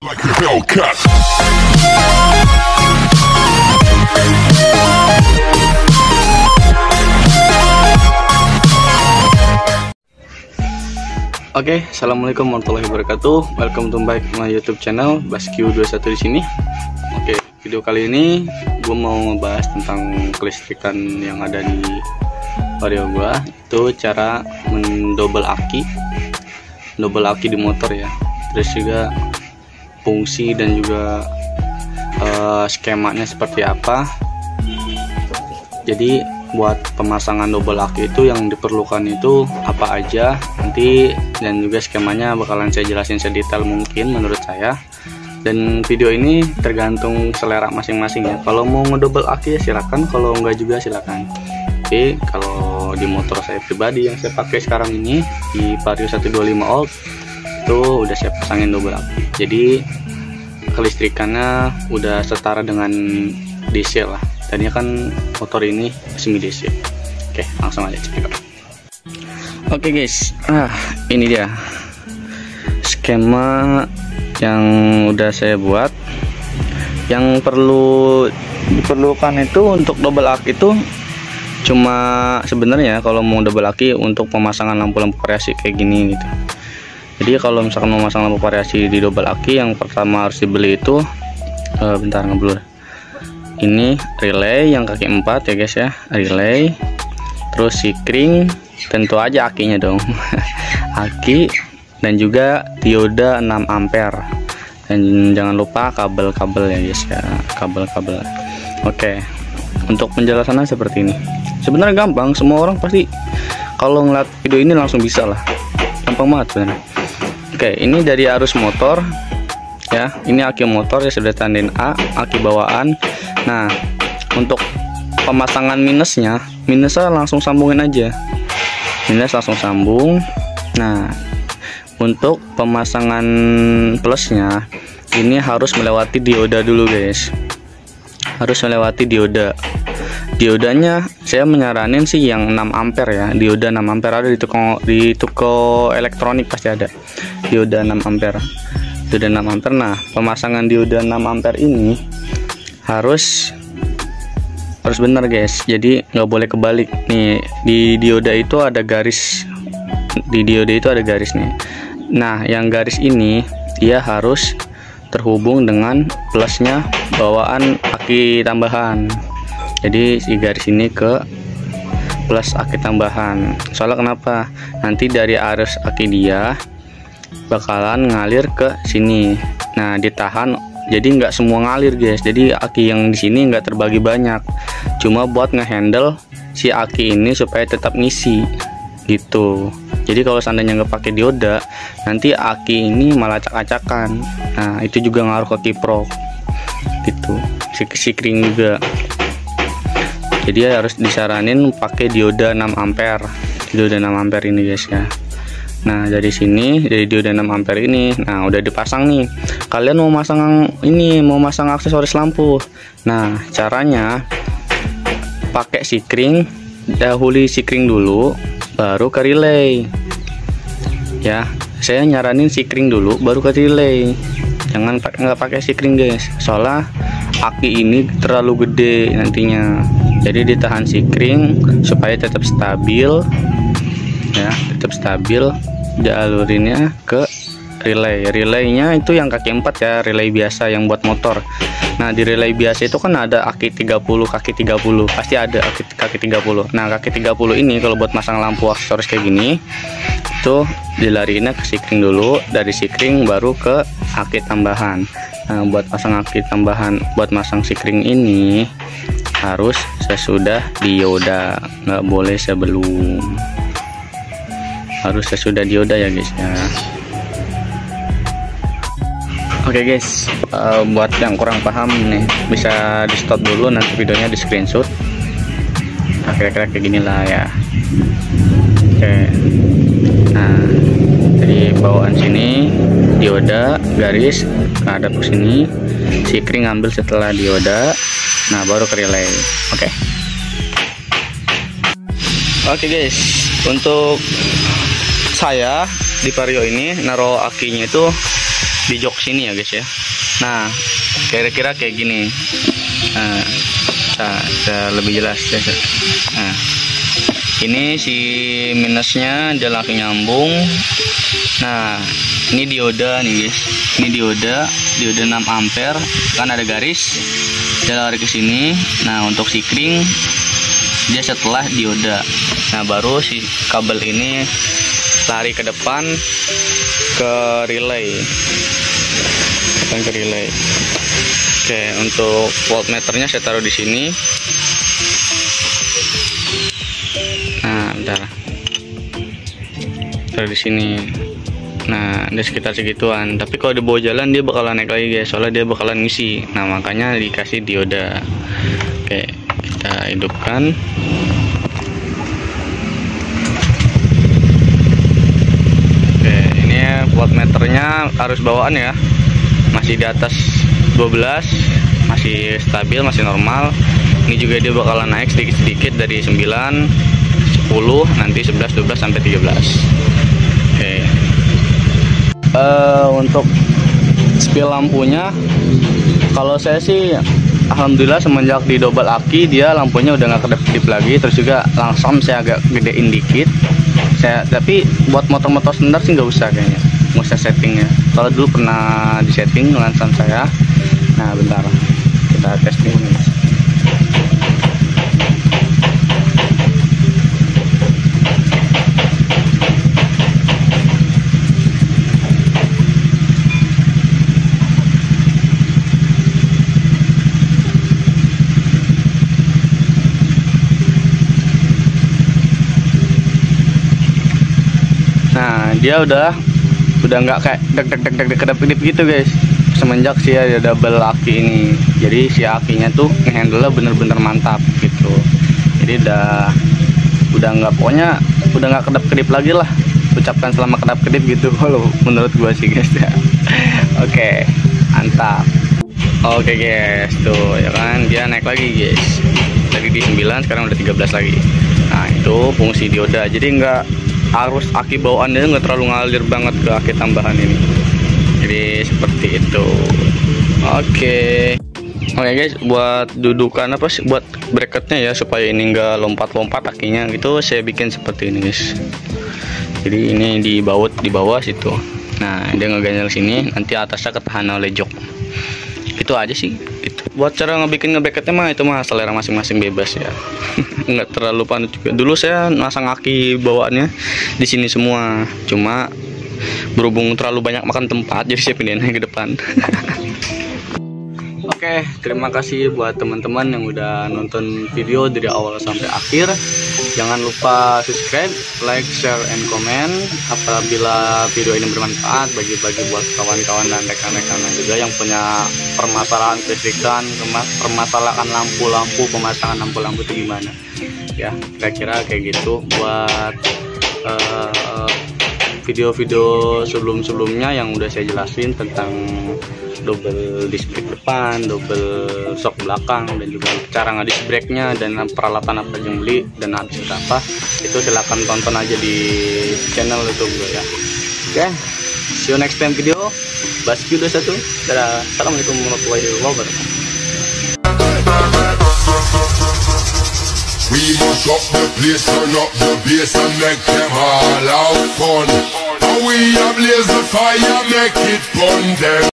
Like a Hellcat. Oke, assalamualaikum warahmatullahi wabarakatuh. Welcome to back my YouTube channel Basq21 di sini. Oke, video kali ini gue mau ngebahas tentang kelistrikan yang ada di vario gue. Itu cara mendouble aki di motor ya. Terus juga fungsi dan juga skemanya seperti apa. Jadi buat pemasangan double aki itu yang diperlukan itu apa aja nanti, dan juga skemanya bakalan saya jelasin sedetail mungkin menurut saya. Dan video ini tergantung selera masing-masing ya. Kalau mau ngedouble aki ya silakan, kalau enggak juga silakan. Oke, kalau di motor saya pribadi yang saya pakai sekarang ini di Vario 125 volt itu udah saya pasangin double aki. Jadi kelistrikannya udah setara dengan DC lah. Tadinya kan motor ini semi DC. Oke, langsung aja cek. Oke guys, ini dia skema yang udah saya buat. Yang perlu diperlukan itu untuk double aki itu cuma sebenarnya kalau mau double aki untuk pemasangan lampu-lampu variasi kayak gini gitu. Jadi kalau misalkan mau masang lampu variasi di double aki, yang pertama harus dibeli itu bentar ngeblur. Ini relay yang kaki 4 ya guys ya, relay. Terus sikring, tentu aja akinya dong. Aki dan juga dioda 6 ampere. Dan jangan lupa kabel-kabel ya guys ya, kabel-kabel. Oke. Untuk penjelasannya seperti ini. Sebenarnya gampang, semua orang pasti kalau ngeliat video ini langsung bisa lah. Gampang banget sebenarnya. Oke, ini dari arus motor ya. Ini aki motor ya, sudah tandain A, aki bawaan. Nah, untuk pemasangan minusnya langsung sambungin aja. Minus langsung sambung. Nah, untuk pemasangan plusnya ini harus melewati dioda dulu guys. Harus melewati dioda. Diodanya saya menyaranin sih yang 6 ampere ya. Dioda 6 ampere ada di toko elektronik pasti ada. Dioda 6 ampere. Dioda 6 ampere. Nah, pemasangan dioda 6 ampere ini harus benar guys. Jadi nggak boleh kebalik. Nih, di dioda itu ada garis. Di dioda itu ada garis nih. Nah, yang garis ini dia harus terhubung dengan plusnya bawaan aki tambahan. Jadi si garis ini ke plus aki tambahan. Soalnya kenapa? Nanti dari arus aki dia bakalan ngalir ke sini. Nah, ditahan. Jadi nggak semua ngalir guys. Jadi aki yang di sini nggak terbagi banyak. Cuma buat ngehandle si aki ini supaya tetap ngisi gitu. Jadi kalau seandainya nggak pakai dioda, nanti aki ini malah acak-acakan. Nah, itu juga ngaruh ke kiprok gitu. Sikring juga. Jadi harus disaranin pakai dioda 6 ampere. Dioda 6 ampere ini guys ya. Nah, dari sini, dari dioda 6 ampere ini, nah udah dipasang nih. Kalian mau masang ini, mau masang aksesoris lampu. Nah, caranya pakai sikring, dahului sikring dulu, baru ke relay. Ya, saya nyaranin sikring dulu, baru ke relay. Jangan nggak pakai sikring guys. Soalnya aki ini terlalu gede nantinya. Jadi ditahan sikring supaya tetap stabil ya, tetap stabil. Dialurinnya ke relay. Relaynya itu yang kaki 4 ya, relay biasa yang buat motor. Nah, di relay biasa itu kan ada aki 30, kaki 30, pasti ada kaki 30. Nah, kaki 30 ini kalau buat masang lampu aksesoris kayak gini itu dilariinnya ke sikring dulu, dari sikring baru ke aki tambahan. Nah, buat pasang aki tambahan, buat masang sikring ini harus sesudah dioda, nggak boleh sebelum. Harus sesudah dioda ya guys ya. Oke guys, buat yang kurang paham nih bisa di stop dulu, nanti videonya di screenshot. Nah, kira-kira kayak gini lah ya. Oke. Nah, dari bawaan sini dioda garis ada ke sini, sikring ambil setelah dioda. Nah, baru ke relay. Oke guys, untuk saya di vario ini naruh akinya itu di jok sini ya guys ya. Nah kira-kira kayak gini. Nah, bisa lebih jelas ya. Nah ini si minusnya dia langsung nyambung. Nah ini dioda nih guys, ini dioda 6 ampere kan ada garis, dia lari ke sini. Nah untuk sikring dia setelah dioda. Nah baru si kabel ini lari ke depan ke relay. Oke, untuk voltmeternya saya taruh di sini. Nah, bentar. Taruh di sini. Nah, di sekitar segituan. Tapi kalau di bawah jalan dia bakalan naik lagi guys, soalnya dia bakalan ngisi. Nah, makanya dikasih dioda. Oke, kita hidupkan. Oke, ini voltmeternya arus bawaan ya. Masih di atas 12, masih stabil, masih normal. Ini juga dia bakalan naik sedikit-sedikit dari 9, 10, nanti 11, 12 sampai 13. Oke. Untuk spill lampunya, kalau saya sih alhamdulillah semenjak di double aki dia lampunya udah nggak kedap-kedip lagi. Terus juga langsung saya agak gedein dikit. Tapi buat motor-motor standar sih nggak usah kayaknya, nggak usah settingnya. Kalau dulu pernah di setting langsung saya. Nah bentar, kita testing nih. Nah dia udah nggak kayak deg kedap-kedip gitu guys, semenjak si ada double aki ini. Jadi si akinya tuh ngehandle bener-bener mantap gitu. Jadi udah nggak, pokoknya udah nggak kedap-kedip lagi lah. Ucapkan selamat kedap-kedip gitu kalau menurut gua sih guys ya. Oke, mantap. Oke guys, tuh ya kan dia naik lagi guys. Tadi di 9, sekarang udah 13 lagi. Nah itu fungsi dioda, jadi nggak arus aki bawaannya nggak terlalu ngalir banget ke aki tambahan ini. Jadi seperti itu. Oke guys, buat dudukan apa sih, buat bracketnya ya, supaya ini nggak lompat-lompat akinya gitu, saya bikin seperti ini guys. Jadi ini dibaut di bawah situ. Nah dia ngeganjel sini, nanti atasnya ketahan oleh jok. Itu aja sih. Itu buat cara ngebikin bracketnya mah itu mah selera masing-masing, bebas ya. Nggak terlalu panas juga. Dulu saya masang aki bawaannya di sini semua, cuma berhubung terlalu banyak makan tempat jadi saya pindahin ke depan. Oke, terima kasih buat teman-teman yang udah nonton video dari awal sampai akhir. Jangan lupa subscribe, like, share, and comment. Apabila video ini bermanfaat, bagi-bagi buat kawan-kawan dan rekan-rekan juga yang punya permasalahan kelistrikan, permasalahan lampu-lampu, pemasangan lampu-lampu itu gimana ya, kira-kira kayak gitu. Buat video-video sebelumnya yang udah saya jelasin tentang double disc brake depan, double shock belakang, dan juga cara ngadis brake-nya dan peralatan apa yang beli dan habis berapa, itu silahkan tonton aja di channel YouTube gue ya. Oke, see you next time video. Basky 21. Dadah. Assalamualaikum warahmatullahi wabarakatuh. We must up the place, turn up the bass and make them all have fun. And we a blaze the fire, make it fun them.